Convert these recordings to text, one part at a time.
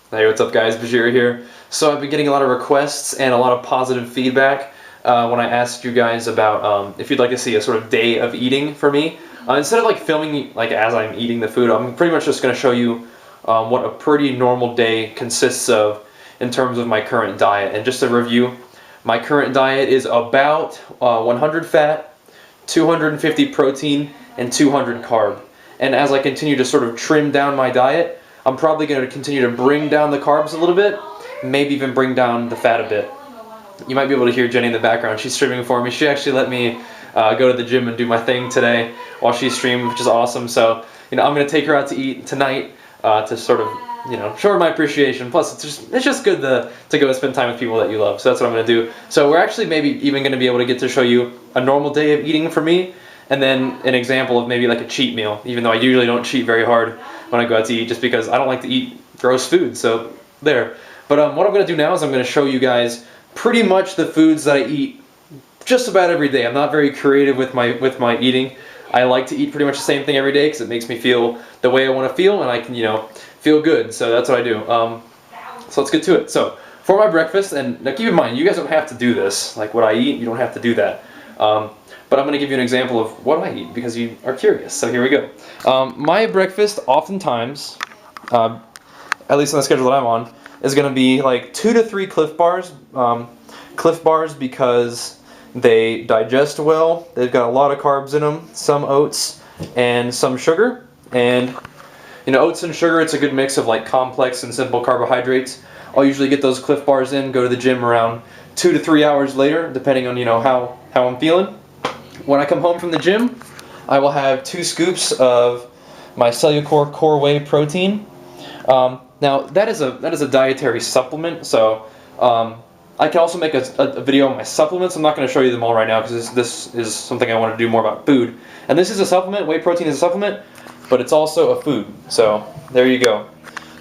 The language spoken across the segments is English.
Hey, what's up guys, Bajheera here. So I've been getting a lot of requests and a lot of positive feedback when I asked you guys about if you'd like to see a sort of day of eating for me. Instead of like filming like as I'm eating the food, I'm pretty much just going to show you what a pretty normal day consists of in terms of my current diet. And just to review, my current diet is about 100 fat, 250 protein, and 200 carb. And as I continue to sort of trim down my diet, I'm probably going to continue to bring down the carbs a little bit, maybe even bring down the fat a bit. You might be able to hear Jenny in the background. She's streaming for me. She actually let me go to the gym and do my thing today while she's streaming, which is awesome. So, I'm going to take her out to eat tonight to sort of, show her my appreciation. Plus, it's just good to go and spend time with people that you love. So that's what I'm going to do. So we're actually maybe even going to be able to get to show you a normal day of eating for me, and then an example of maybe like a cheat meal, even though I usually don't cheat very hard when I go out to eat, just because I don't like to eat gross food, so there. But what I'm going to do now is I'm going to show you guys pretty much the foods that I eat just about every day. I'm not very creative with my eating. I like to eat pretty much the same thing every day because it makes me feel the way I want to feel, and I can, feel good, so that's what I do. So let's get to it. So, for my breakfast, and now keep in mind, you guys don't have to do this, like what I eat, you don't have to do that. But I'm going to give you an example of what I eat because you are curious. So here we go. My breakfast oftentimes, at least on the schedule that I'm on, is going to be like 2 to 3 Cliff Bars. Cliff Bars because they digest well. They've got a lot of carbs in them, some oats and some sugar. And oats and sugar, it's a good mix of like complex and simple carbohydrates. I'll usually get those Cliff Bars in, go to the gym around 2 to 3 hours later, depending on how I'm feeling. When I come home from the gym, I will have 2 scoops of my Cellucor Core Whey protein. Now that is a dietary supplement, so I can also make a video on my supplements. I'm not going to show you them all right now because this is something I want to do more about food. And this is a supplement. Whey protein is a supplement, but it's also a food. So there you go.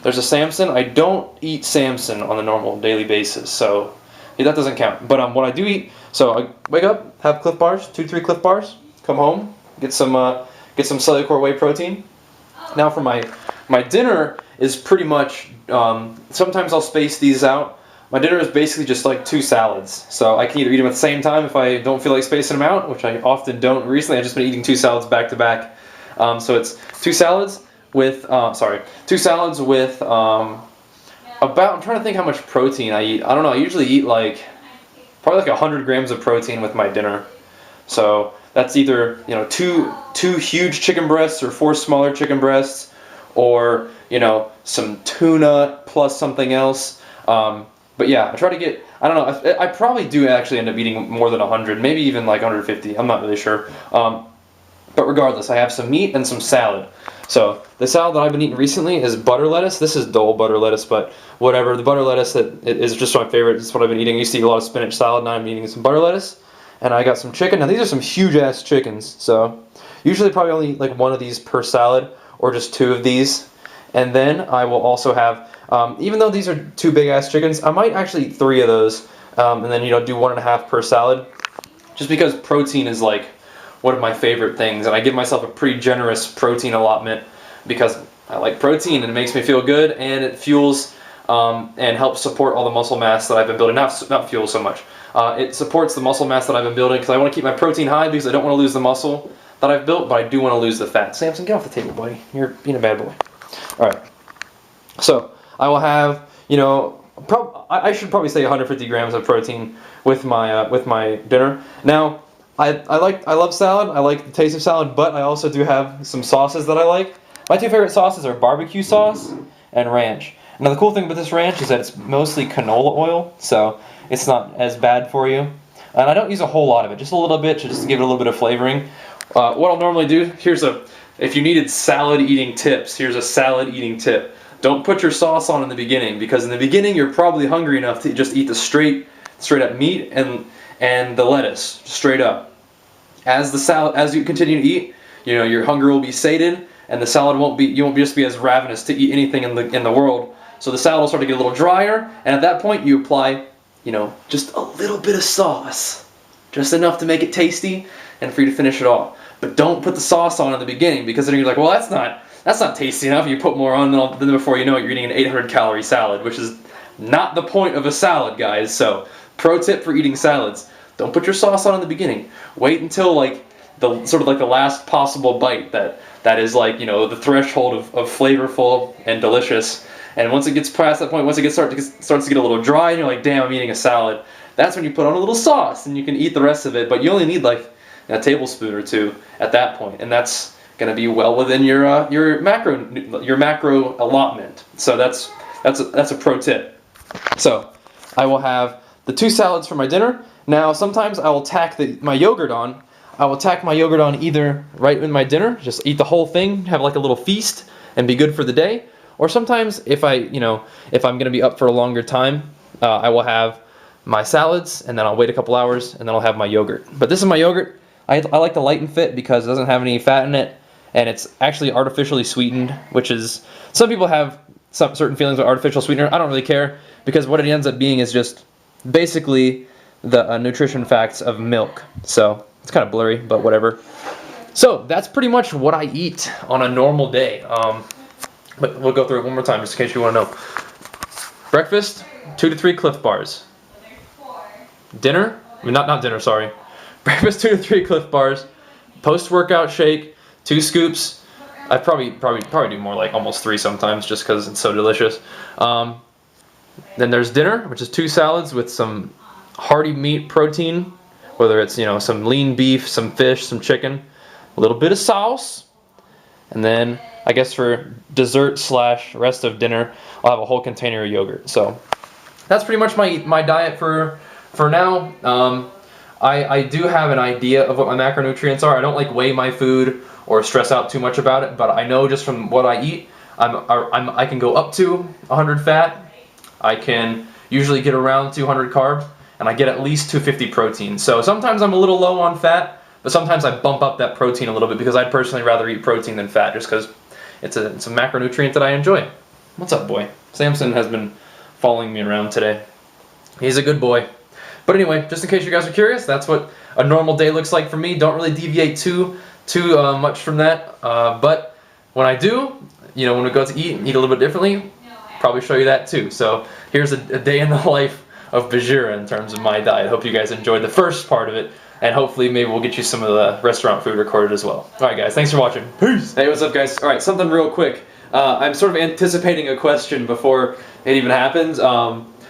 There's a Samson. I don't eat Samson on a normal daily basis, so that doesn't count. But what I do eat, so I wake up, have Cliff Bars, 2 to 3 Cliff Bars, come home, get some Cellucor Whey protein. Now for my dinner is pretty much, sometimes I'll space these out. My dinner is basically just like 2 salads. So I can either eat them at the same time if I don't feel like spacing them out, which I often don't. Recently I've just been eating 2 salads back to back. So it's 2 salads with, about, I'm trying to think how much protein I eat. I don't know, I usually eat probably like 100 grams of protein with my dinner. So that's either, 2 huge chicken breasts or 4 smaller chicken breasts, or, some tuna plus something else. But yeah, I try to get, I don't know, I probably do actually end up eating more than 100, maybe even like 150, I'm not really sure. But regardless, I have some meat and some salad. So the salad that I've been eating recently is butter lettuce. This is dull butter lettuce, but whatever. The butter lettuce that is just my favorite. It's what I've been eating. I used to eat a lot of spinach salad, now I'm eating some butter lettuce. And I got some chicken. Now these are some huge ass chickens. So usually probably only like 1 of these per salad, or just 2 of these. And then I will also have, even though these are 2 big ass chickens, I might actually eat 3 of those. And then do 1.5 per salad. Just because protein is like one of my favorite things, and I give myself a pretty generous protein allotment because I like protein and it makes me feel good, and it fuels and helps support all the muscle mass that I've been building. Not fuel so much. It supports the muscle mass that I've been building because I want to keep my protein high because I don't want to lose the muscle that I've built, but I do want to lose the fat. Samson, get off the table, buddy. You're being a bad boy. All right. So I will have, I should probably say 150 grams of protein with my dinner. Now, I love salad. I like the taste of salad, but I also do have some sauces that I like. My 2 favorite sauces are barbecue sauce and ranch. Now the cool thing about this ranch is that it's mostly canola oil, so it's not as bad for you. And I don't use a whole lot of it, just a little bit, just to give it a little bit of flavoring. What I'll normally do, if you needed salad eating tips, here's a salad eating tip. Don't put your sauce on in the beginning, because in the beginning you're probably hungry enough to just eat the straight up meat and the lettuce straight up. As you continue to eat, your hunger will be sated, and the salad you won't just be as ravenous to eat anything in the world. So the salad will start to get a little drier, and at that point you apply, just a little bit of sauce, just enough to make it tasty and for you to finish it off. But don't put the sauce on in the beginning, because then you're like, well, that's that's not tasty enough. You put more on, then before you know it, you're eating an 800 calorie salad, which is not the point of a salad, guys. So, pro tip for eating salads: don't put your sauce on in the beginning. Wait until like the sort of like the last possible bite that is like, you know, the threshold of flavorful and delicious. And once it gets past that point, once it starts to get a little dry, and you're like, damn, I'm eating a salad. That's when you put on a little sauce, and you can eat the rest of it. But you only need like a tablespoon or two at that point, and that's going to be well within your macro allotment. So that's a pro tip. So I will have the 2 salads for my dinner. Now sometimes I will tack my yogurt on. I will tack my yogurt on either right in my dinner, just eat the whole thing, have like a little feast, and be good for the day. Or sometimes if I'm going to be up for a longer time, I will have my salads, and then I'll wait a couple hours, and then I'll have my yogurt. But this is my yogurt. I like the Light and Fit because it doesn't have any fat in it, and it's actually artificially sweetened, which is, some people have some certain feelings with artificial sweetener. I don't really care, because what it ends up being is just basically the nutrition facts of milk. So it's kind of blurry, but whatever. So that's pretty much what I eat on a normal day. But we'll go through it one more time just in case you want to know. Breakfast, 2 to 3 Cliff Bars. Dinner, not dinner, sorry. Breakfast, 2 to 3 Cliff Bars. Post-workout shake, 2 scoops. I probably do more, like almost 3 sometimes, just because it's so delicious. Then there's dinner, which is 2 salads with some hearty meat protein, whether it's, you know, some lean beef, some fish, some chicken, a little bit of sauce, and then I guess for dessert / rest of dinner, I'll have a whole container of yogurt. So that's pretty much my diet for now. I do have an idea of what my macronutrients are. I don't like weigh my food or stress out too much about it, but I know just from what I eat, I can go up to 100 fat. I can usually get around 200 carb, and I get at least 250 protein. So sometimes I'm a little low on fat, but sometimes I bump up that protein a little bit because I'd personally rather eat protein than fat, just because it's a macronutrient that I enjoy. What's up, boy? Samson has been following me around today. He's a good boy. But anyway, just in case you guys are curious, that's what a normal day looks like for me. Don't really deviate too much from that. But when I do, you know, when we go to eat a little bit differently, probably show you that too. So here's a day in the life of Bajheera in terms of my diet. Hope you guys enjoyed the first part of it, and hopefully maybe we'll get you some of the restaurant food recorded as well. Alright guys, thanks for watching. Peace! Hey, what's up guys? Alright, something real quick. I'm sort of anticipating a question before it even happens.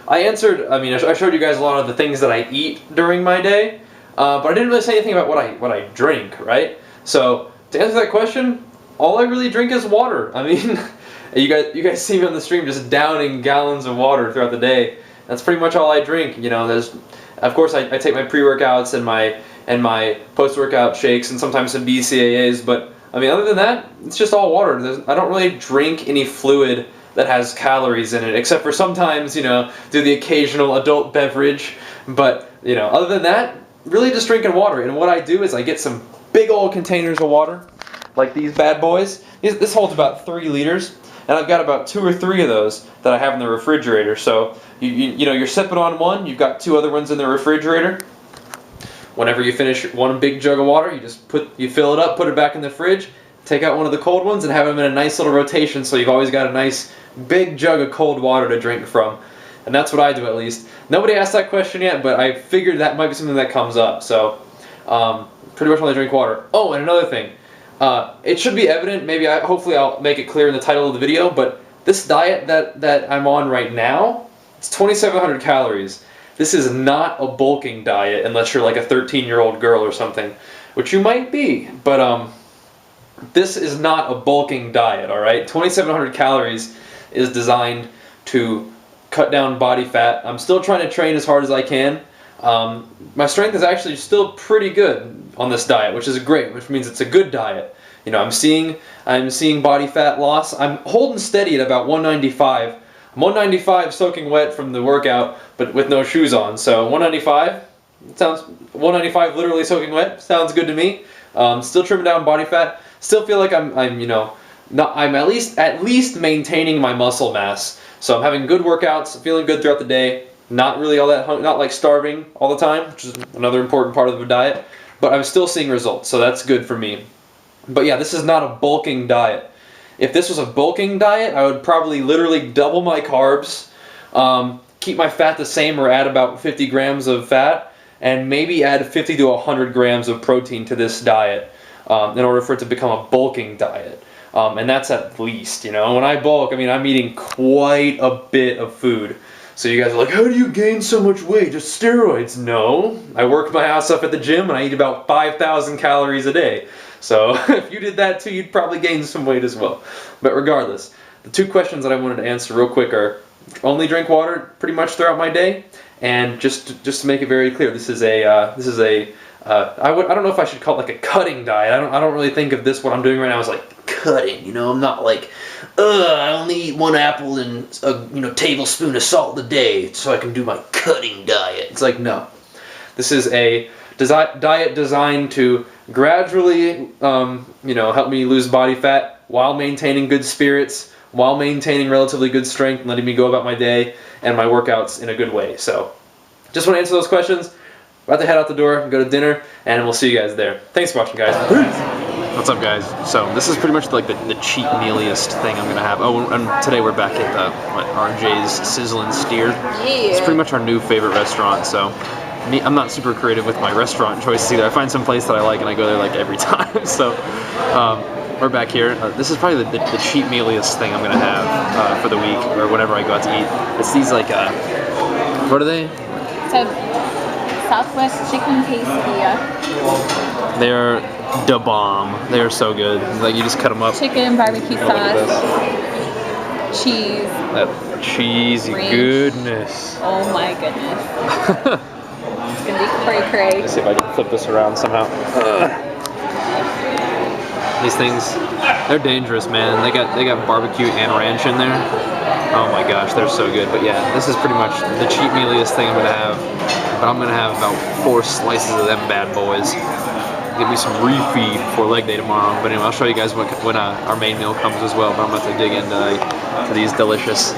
I showed you guys a lot of the things that I eat during my day, but I didn't really say anything about what I drink, right? So, to answer that question, all I really drink is water. I mean, you guys see me on the stream just downing gallons of water throughout the day. That's pretty much all I drink. You know, of course I take my pre-workouts and my post-workout shakes and sometimes some BCAAs, but I mean, other than that, it's just all water. I don't really drink any fluid that has calories in it, except for sometimes, you know, do the occasional adult beverage. But, you know, other than that, really just drinking water. And what I do is I get some big old containers of water, like these bad boys. This holds about 3 liters, and I've got about 2 or 3 of those that I have in the refrigerator. So, you know, you're sipping on one, you've got 2 other ones in the refrigerator. Whenever you finish one big jug of water, you fill it up, put it back in the fridge, take out one of the cold ones, and have them in a nice little rotation, so you've always got a nice big jug of cold water to drink from. And that's what I do, at least. Nobody asked that question yet, but I figured that might be something that comes up. So, pretty much only drink water. Oh, and another thing. It should be evident, hopefully I'll make it clear in the title of the video, but this diet that I'm on right now, it's 2,700 calories. This is not a bulking diet unless you're like a 13-year-old girl or something, which you might be, but this is not a bulking diet, alright? 2,700 calories is designed to cut down body fat. I'm still trying to train as hard as I can. My strength is actually still pretty good on this diet, which is great, which means it's a good diet. You know, I'm seeing body fat loss. I'm holding steady at about 195. I'm 195 soaking wet from the workout, but with no shoes on. So 195 literally soaking wet. Sounds good to me. Still trimming down body fat. Still feel like I'm at least maintaining my muscle mass. So I'm having good workouts, feeling good throughout the day. Not really all that not like starving all the time, which is another important part of the diet. But I'm still seeing results, so that's good for me. But yeah, this is not a bulking diet. If this was a bulking diet, I would probably literally double my carbs, keep my fat the same or add about 50 grams of fat, and maybe add 50 to 100 grams of protein to this diet in order for it to become a bulking diet. And that's at least, you know. When I bulk, I mean, I'm eating quite a bit of food. So you guys are like, how do you gain so much weight? Just steroids? No. I work my ass up at the gym and I eat about 5,000 calories a day. So if you did that too, you'd probably gain some weight as well. But regardless, the two questions that I wanted to answer real quick are, only drink water pretty much throughout my day, and just to make it very clear, this is a I don't know if I should call it like a cutting diet. I don't really think of this, what I'm doing right now, as like cutting. You know, I'm not like, I only eat 1 apple and a tablespoon of salt a day so I can do my cutting diet. It's like, no, this is a diet designed to gradually help me lose body fat while maintaining good spirits, while maintaining relatively good strength, and letting me go about my day and my workouts in a good way. So just want to answer those questions. About to head out the door and go to dinner, and we'll see you guys there. Thanks for watching, guys. What's up, guys? So this is pretty much like the cheat mealiest thing I'm gonna have. Oh, and today we're back at RJ's Sizzlin' Steer. Yeah. It's pretty much our new favorite restaurant. So I'm not super creative with my restaurant choices either. I find some place that I like and I go there like every time. So we're back here. This is probably the cheat mealiest thing I'm gonna have for the week or whenever I go out to eat. It's these like what are they? Southwest chicken quesadilla. They're da bomb. They are so good. Like, you just cut them up. Chicken, barbecue sauce, cheese. That cheesy ranch. Goodness. Oh my goodness. It's gonna be cray-cray. Let's see if I can flip this around somehow. These things, they're dangerous, man. They got barbecue and ranch in there. Oh my gosh, they're so good. But yeah, this is pretty much the cheat mealiest thing I'm gonna have. But I'm gonna have about 4 slices of them bad boys. Give me some refeed before leg day tomorrow. But anyway, I'll show you guys when our main meal comes as well. But I'm about to dig into to these delicious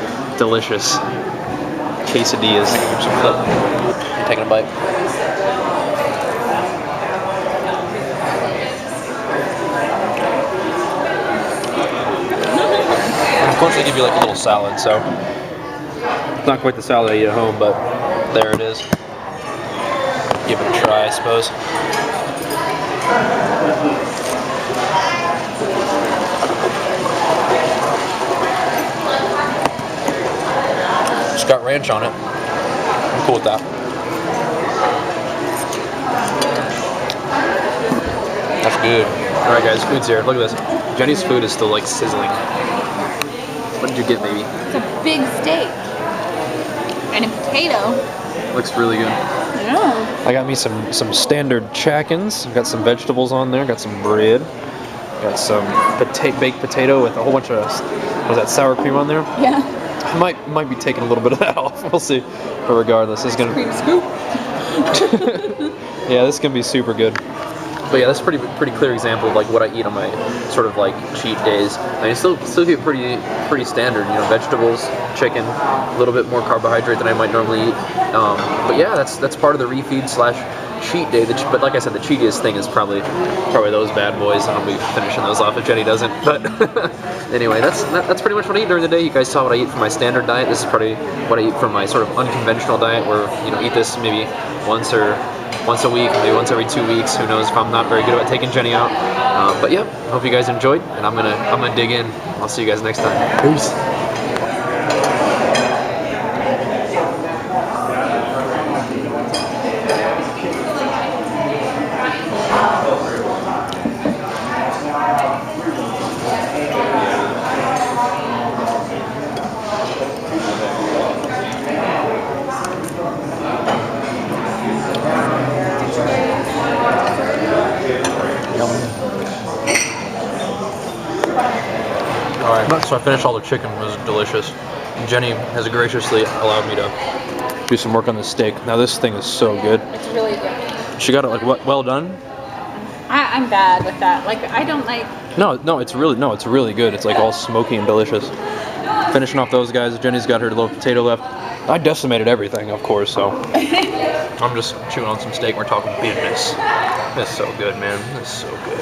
quesadillas. I'm taking a bite. And of course they give you like a little salad, so it's not quite the salad I eat at home, but there it is. Give it a try, I suppose. It's got ranch on it. I'm cool with that. That's good. Alright guys, food's here. Look at this. Jenny's food is still like sizzling. What did you get, baby? It's a big steak. And a potato. Looks really good. Yeah. I got me some standard chickens. Got some vegetables on there. Got some bread. Got some baked potato with a whole bunch of, was that sour cream on there? Yeah. I might be taking a little bit of that off. We'll see. But regardless, this is gonna. Cream scoop. Yeah, this is gonna be super good. But yeah, that's a pretty clear example of like what I eat on my sort of like cheat days. I mean, still keep pretty standard. You know, vegetables, chicken, a little bit more carbohydrate than I might normally eat. But yeah, that's part of the refeed / cheat day. But like I said, the cheatiest thing is probably those bad boys. I'll be finishing those off if Jenny doesn't. But anyway, that's pretty much what I eat during the day. You guys saw what I eat for my standard diet. This is probably what I eat for my sort of unconventional diet, where eat this maybe once a week, maybe once every 2 weeks. Who knows if I'm not very good about taking Jenny out. But yeah, hope you guys enjoyed, and I'm gonna dig in. I'll see you guys next time. Peace. Alright, so I finished all the chicken. It was delicious. Jenny has graciously allowed me to do some work on the steak. Now this thing is so good. It's really good. She got it like well done? I'm bad with that. Like, I don't like... No, it's really good. It's like all smoky and delicious. Finishing off those guys. Jenny's got her little potato left. I decimated everything, of course, so I'm just chewing on some steak. We're talking business. That's so good, man. That's so good.